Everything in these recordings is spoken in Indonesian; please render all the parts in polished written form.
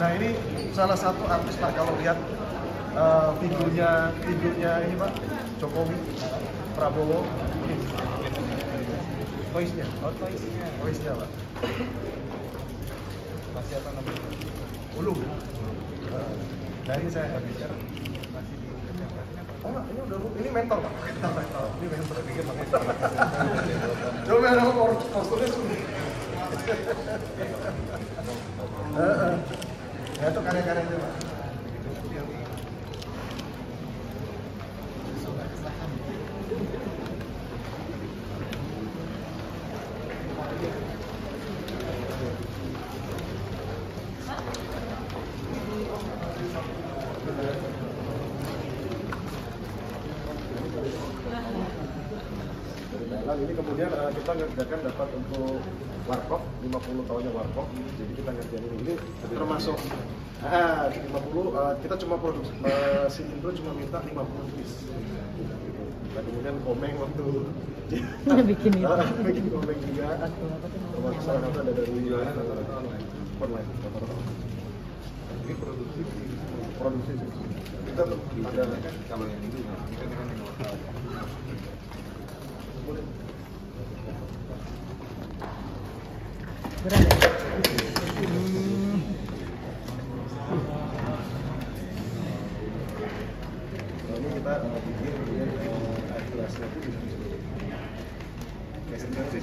Nah ini salah satu artis Pak, kalau lihat figurnya ini Pak, Jokowi, Prabowo, ini Toys-nya, Toys-nya Pak. Masih apa namanya? Belum. Nah ini saya akan bicara. Oh enggak, ini udah, ini mentor Pak. Ini mentor bikin pakai. Coba nama kostumnya sulit. Ya itu karya-karyanya Pak. Ini kemudian kita ngerjakan dapat untuk warkop 50 tahunnya warkop, jadi kita ngerjain ini termasuk 50 kita cuma produksi si Indro cuma minta 50 piece gitu. Nah, kemudian komeng waktu bikin itu bikin komeng juga termasuk salah satu ada dari online. Ini produksi kita ada kalau yang ini kan berada. Ini kita bikin air gelasnya itu di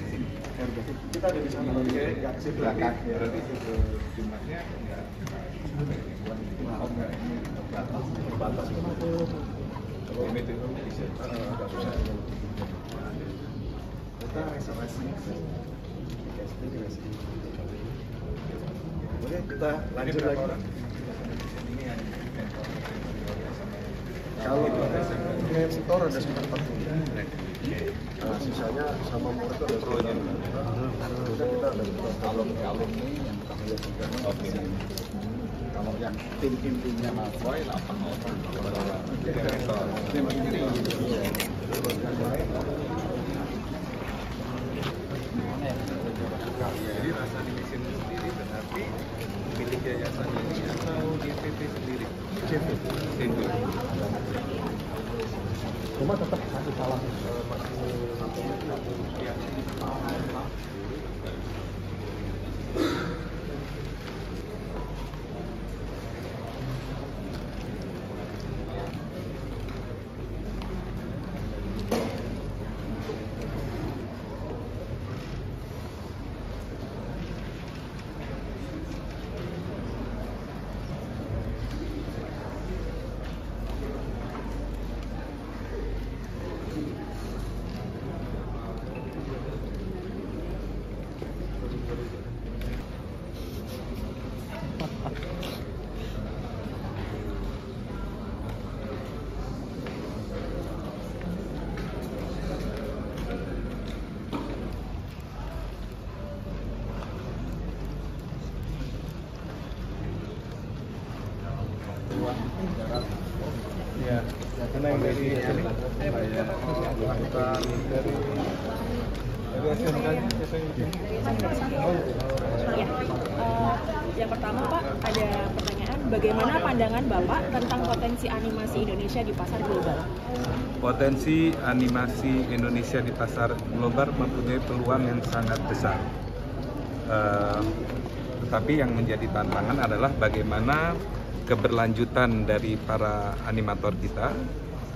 sini. Kita ada di sana ya ke belakang. Berarti jumlahnya enggak Terbatas. Kalau itu bisa agak susah. Kita restorasi. Oke, kita lanjut lagi. Kalau yang setor ada sekitar 40. Nah, sisanya sama murid itu ada sekitar. Kita ada kalau ini yang kami lakukan. Oke. Kalau yang tim-timnya Mas Roy 8 orang. Tim ini. Jadi rasa dibikin sendiri berarti milik yayasan ini atau DPP sendiri? DPP. cuma tetap masih salah ya, karena yang dari sini yang pertama Pak, ada pertanyaan, bagaimana pandangan Bapak tentang potensi animasi Indonesia di pasar global? Potensi animasi Indonesia di pasar global mempunyai peluang yang sangat besar. Tetapi yang menjadi tantangan adalah bagaimana keberlanjutan dari para animator kita,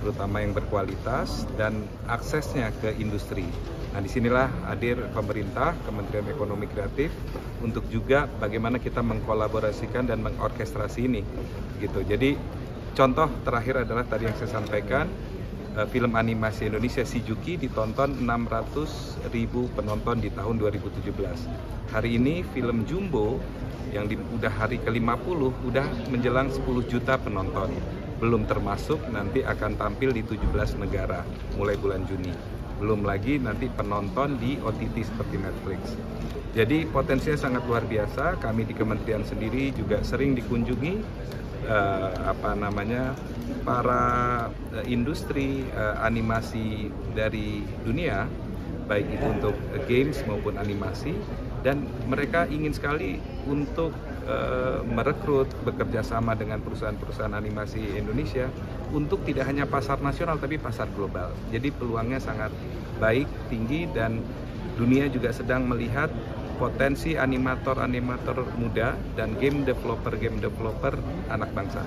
terutama yang berkualitas, dan aksesnya ke industri. Nah, disinilah hadir pemerintah, Kementerian Ekonomi Kreatif, untuk juga bagaimana kita mengkolaborasikan dan mengorkestrasi ini. Gitu. Jadi, contoh terakhir adalah tadi yang saya sampaikan, film animasi Indonesia Shizuki ditonton 600.000 penonton di tahun 2017. Hari ini film Jumbo yang udah hari ke-50 udah menjelang 10 juta penonton. Belum termasuk nanti akan tampil di 17 negara mulai bulan Juni. Belum lagi nanti penonton di OTT seperti Netflix. Jadi potensinya sangat luar biasa. Kami di kementerian sendiri juga sering dikunjungi para industri animasi dari dunia, baik itu untuk games maupun animasi, dan mereka ingin sekali untuk merekrut, bekerja sama dengan perusahaan-perusahaan animasi Indonesia untuk tidak hanya pasar nasional tapi pasar global. Jadi peluangnya sangat baik, tinggi, dan dunia juga sedang melihat potensi animator-animator muda dan game developer anak bangsa.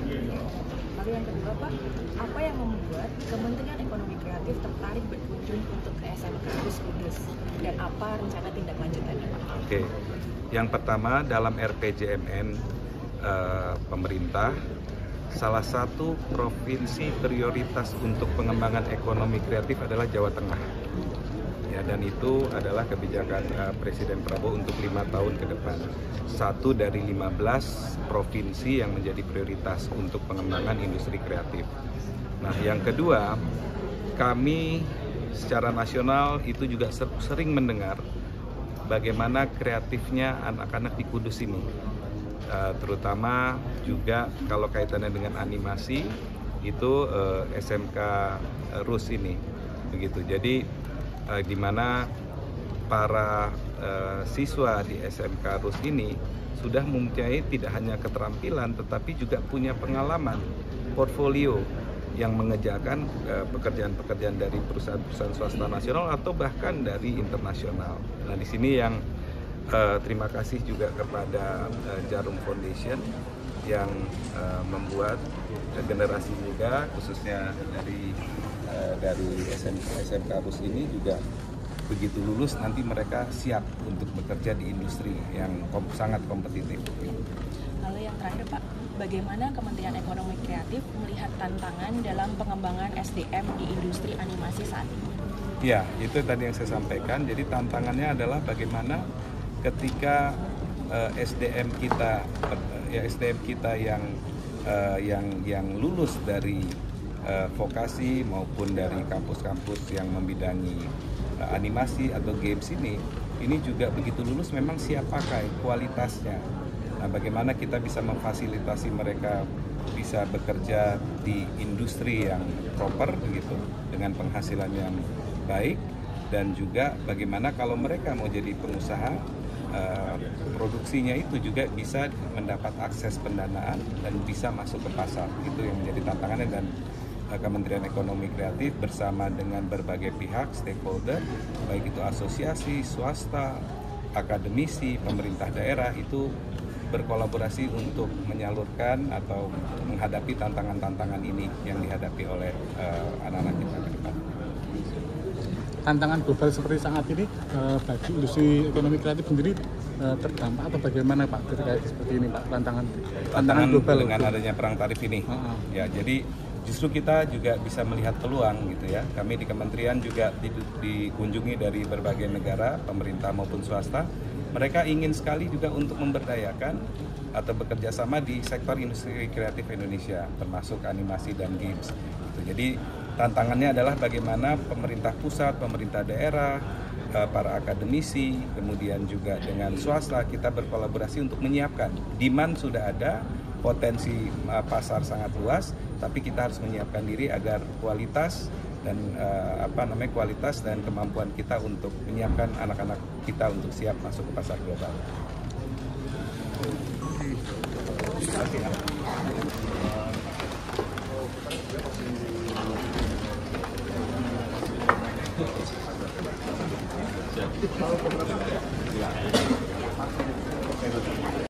Lalu yang kedua Pak, apa yang membuat Kementerian Ekonomi Kreatif tertarik berkunjung untuk ke SMK RUS Kudus dan apa rencana tindak lanjutannya Pak? Oke, yang pertama dalam RPJMN pemerintah, salah satu provinsi prioritas untuk pengembangan ekonomi kreatif adalah Jawa Tengah. Ya, dan itu adalah kebijakan Presiden Prabowo untuk 5 tahun ke depan. 1 dari 15 provinsi yang menjadi prioritas untuk pengembangan industri kreatif. Nah, yang kedua, kami secara nasional itu juga sering mendengar bagaimana kreatifnya anak-anak di Kudus ini. Terutama juga kalau kaitannya dengan animasi, itu SMK RUS ini. Begitu. Jadi di mana para siswa di SMK RUS ini sudah mempunyai tidak hanya keterampilan tetapi juga punya pengalaman, portfolio yang mengerjakan pekerjaan-pekerjaan dari perusahaan-perusahaan swasta nasional atau bahkan dari internasional. Nah, di sini yang terima kasih juga kepada Jarum Foundation yang membuat generasi muda khususnya dari SMK RUS ini juga begitu lulus nanti mereka siap untuk bekerja di industri yang sangat kompetitif. Lalu yang terakhir Pak, bagaimana Kementerian Ekonomi Kreatif melihat tantangan dalam pengembangan SDM di industri animasi saat ini? Ya, itu tadi yang saya sampaikan. Jadi tantangannya adalah bagaimana ketika SDM kita yang lulus dari vokasi maupun dari kampus-kampus yang membidangi animasi atau games ini juga begitu lulus memang siap pakai kualitasnya. Nah, bagaimana kita bisa memfasilitasi mereka bisa bekerja di industri yang proper begitu dengan penghasilan yang baik, dan juga bagaimana kalau mereka mau jadi pengusaha produksinya itu juga bisa mendapat akses pendanaan dan bisa masuk ke pasar. Itu yang menjadi tantangannya, dan Kementerian Ekonomi Kreatif bersama dengan berbagai pihak stakeholder, baik itu asosiasi, swasta, akademisi, pemerintah daerah, itu berkolaborasi untuk menyalurkan atau menghadapi tantangan-tantangan ini yang dihadapi oleh anak-anak kita ke depan. Tantangan global seperti saat ini bagi industri ekonomi kreatif sendiri terdampak atau bagaimana Pak ketika seperti ini Pak, tantangan global dengan adanya perang tarif ini? Ya, jadi justru kita juga bisa melihat peluang gitu ya. Kami di kementerian juga dikunjungi dari berbagai negara, pemerintah maupun swasta. Mereka ingin sekali juga untuk memberdayakan atau bekerja sama di sektor industri kreatif Indonesia, termasuk animasi dan games. Jadi tantangannya adalah bagaimana pemerintah pusat, pemerintah daerah, para akademisi, kemudian juga dengan swasta kita berkolaborasi untuk menyiapkan. Demand sudah ada, potensi pasar sangat luas, tapi kita harus menyiapkan diri agar kualitas dan kualitas dan kemampuan kita untuk menyiapkan anak-anak kita untuk siap masuk ke pasar global. Terima kasih.